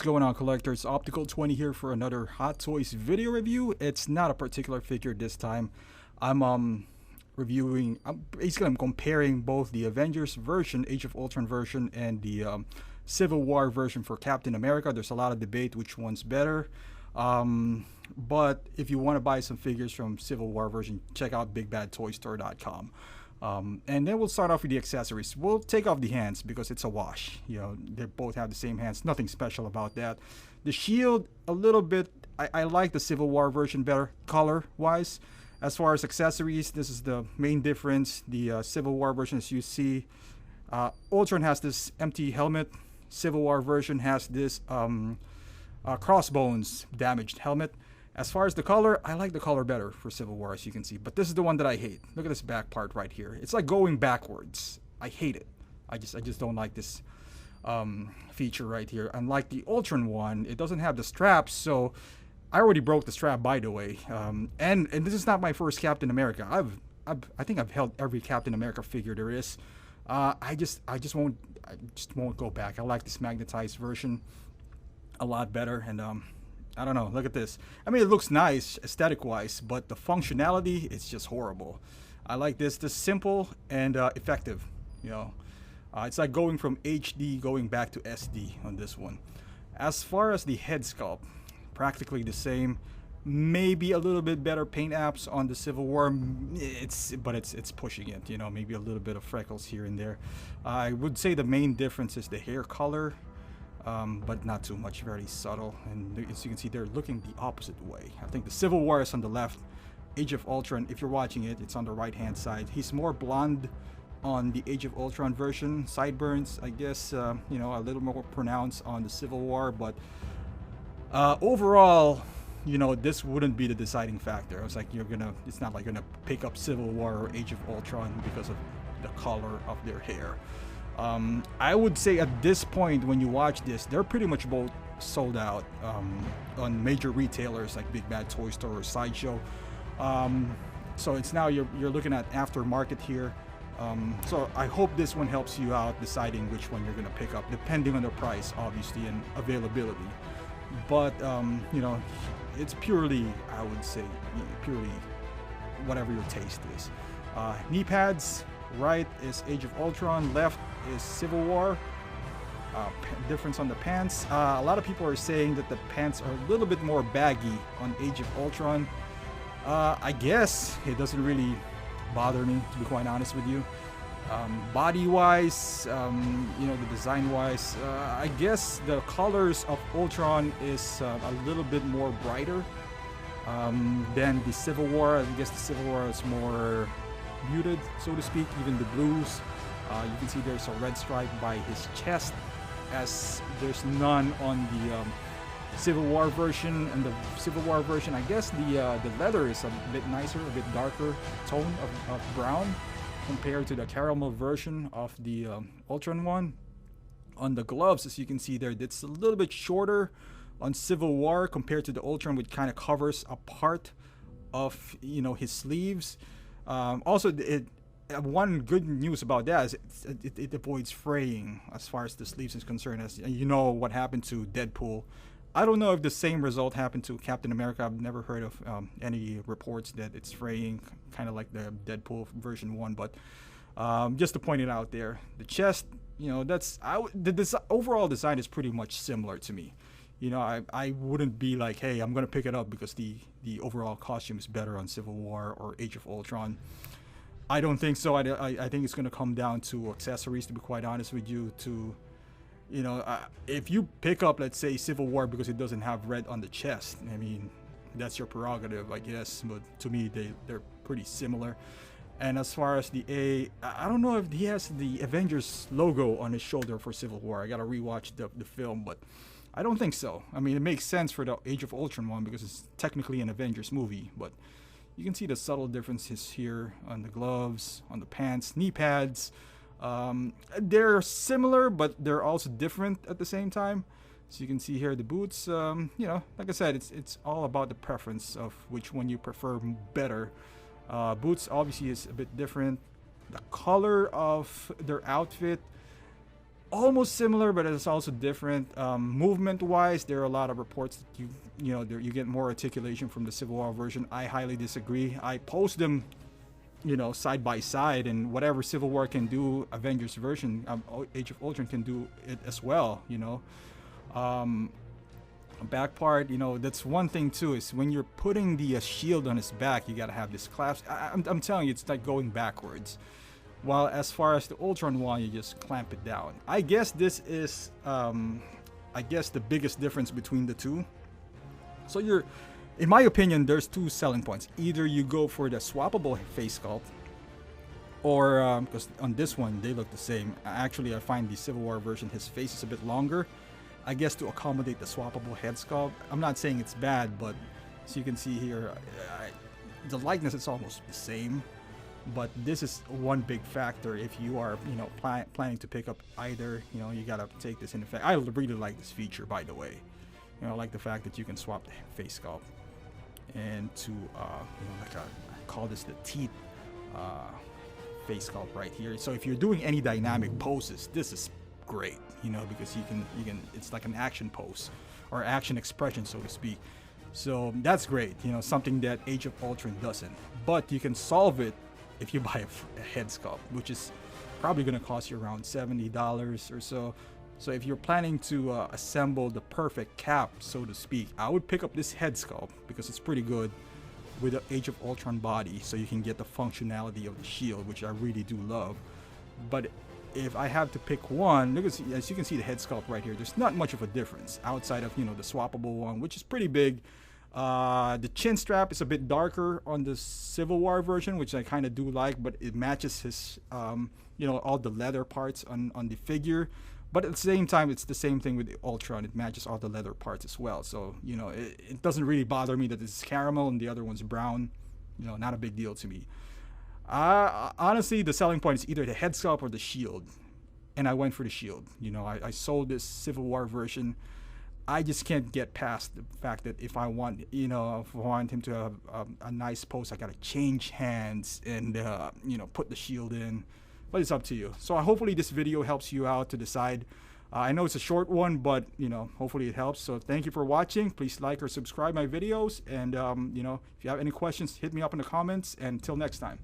What's going on, collectors? Optical 20 here for another Hot Toys video review. It's not a particular figure this time. I'm reviewing. I'm comparing both the Avengers version, Age of Ultron version, and the Civil War version for Captain America. There's a lot of debate which one's better. But if you want to buy some figures from Civil War version, check out BigBadToyStore.com. And then we'll start off with the accessories. We'll take off the hands because it's a wash. You know, they both have the same hands. Nothing special about that. The shield, a little bit. I like the Civil War version better, color-wise. As far as accessories, this is the main difference. The Civil War version, as you see, Ultron has this empty helmet. Civil War version has this crossbones damaged helmet. As far as the color, I like the color better for Civil War, as you can see. But this is the one that I hate. Look at this back part right here. It's like going backwards. I hate it. I just don't like this feature right here. Unlike the Ultron one, it doesn't have the straps, so I already broke the strap, by the way. And this is not my first Captain America. I think I've held every Captain America figure there is. I just won't go back. I like this magnetized version a lot better, and I don't know, look at this. I mean, it looks nice aesthetic wise, but the functionality, it's just horrible. I like this simple and effective, you know. It's like going from HD going back to SD on this one. As far as the head sculpt, practically the same. Maybe a little bit better paint apps on the Civil War. It's pushing it, you know, maybe a little bit of freckles here and there. I would say the main difference is the hair color. But not too much, very subtle, and as you can see, they're looking the opposite way. I think the Civil War is on the left. Age of Ultron, if you're watching it, it's on the right hand side. He's more blonde on the Age of Ultron version. Sideburns, I guess, you know, a little more pronounced on the Civil War, but overall, you know, this wouldn't be the deciding factor. I was like, it's not like you're gonna pick up Civil War or Age of Ultron because of the color of their hair. I would say at this point, when you watch this, they're pretty much both sold out on major retailers like Big Bad Toy Store or Sideshow. So it's now you're looking at aftermarket here. So I hope this one helps you out deciding which one you're gonna pick up, depending on the price, obviously, and availability. But you know, it's purely, I would say, purely whatever your taste is. Knee pads. Right is Age of Ultron, left is Civil War. Difference on the pants. A lot of people are saying that the pants are a little bit more baggy on Age of Ultron. I guess it doesn't really bother me, to be quite honest with you. Body-wise, you know, the design-wise, I guess the colors of Ultron is a little bit more brighter than the Civil War. I guess the Civil War is more muted, so to speak. Even the blues, you can see there's a red stripe by his chest, as there's none on the Civil War version. And the Civil War version, I guess the leather is a bit nicer, a bit darker tone of brown compared to the caramel version of the Ultron one. On the gloves, as you can see there, it's a little bit shorter on Civil War compared to the Ultron, which kind of covers a part of, you know, his sleeves. Also, one good news about that is it avoids fraying as far as the sleeves is concerned. As you know, what happened to Deadpool. I don't know if the same result happened to Captain America. I've never heard of any reports that it's fraying, kind of like the Deadpool version 1. But just to point it out there, the chest, you know, the overall design is pretty much similar to me. You know, I wouldn't be like, hey, I'm going to pick it up because the overall costume is better on Civil War or Age of Ultron. I don't think so. I think it's going to come down to accessories, to be quite honest with you. To, you know, if you pick up, let's say, Civil War because it doesn't have red on the chest, I mean, that's your prerogative, I guess. But to me, they're pretty similar. And as far as I don't know if he has the Avengers logo on his shoulder for Civil War. I got to rewatch the film, but I don't think so. I mean, it makes sense for the Age of Ultron one because it's technically an Avengers movie, but you can see the subtle differences here on the gloves, on the pants, knee pads. They're similar, but they're also different at the same time. So you can see here the boots. You know, like I said, it's all about the preference of which one you prefer better. Boots obviously is a bit different. The color of their outfit, almost similar, but it's also different. Movement wise, there are a lot of reports that you get more articulation from the Civil War version. I highly disagree. I post them side by side, and whatever Civil War can do, Avengers version, Age of Ultron can do it as well. Back part, that's one thing too, is when you're putting the shield on his back, you gotta have this clasp. I'm telling you, it's like going backwards. While as far as the Ultron one, you just clamp it down. I guess this is, the biggest difference between the two. So in my opinion, there's two selling points. Either you go for the swappable face sculpt, or because on this one they look the same. Actually, I find the Civil War version, his face is a bit longer, I guess, to accommodate the swappable head sculpt. I'm not saying it's bad, but as you can see here, the likeness is almost the same. But this is one big factor if you are planning to pick up either. You gotta take this in effect. I really like this feature, by the way. I like the fact that you can swap the face sculpt and to I call this the teeth face sculpt right here. So if you're doing any dynamic poses, this is great, because you can it's like an action pose or action expression, so to speak. So that's great, something that Age of Ultron doesn't. But you can solve it if you buy a head sculpt, which is probably going to cost you around $70 or so. So if you're planning to assemble the perfect cap, so to speak, I would pick up this head sculpt because it's pretty good with the Age of Ultron body, so you can get the functionality of the shield, which I really do love. But if I have to pick one, look, as you can see the head sculpt right here, there's not much of a difference outside of the swappable one, which is pretty big. The chin strap is a bit darker on the Civil War version, which I kind of do like, but it matches his all the leather parts on the figure. But at the same time, it's the same thing with the Ultron. It matches all the leather parts as well. So it doesn't really bother me that it's caramel and the other one's brown. Not a big deal to me. Honestly, the selling point is either the head sculpt or the shield, and I went for the shield. I sold this Civil War version. I just can't get past the fact that if I want him to have a nice pose, I gotta change hands and put the shield in. But it's up to you. So hopefully this video helps you out to decide. I know it's a short one, but hopefully it helps. So thank you for watching. Please like or subscribe my videos, and if you have any questions, hit me up in the comments. And until next time.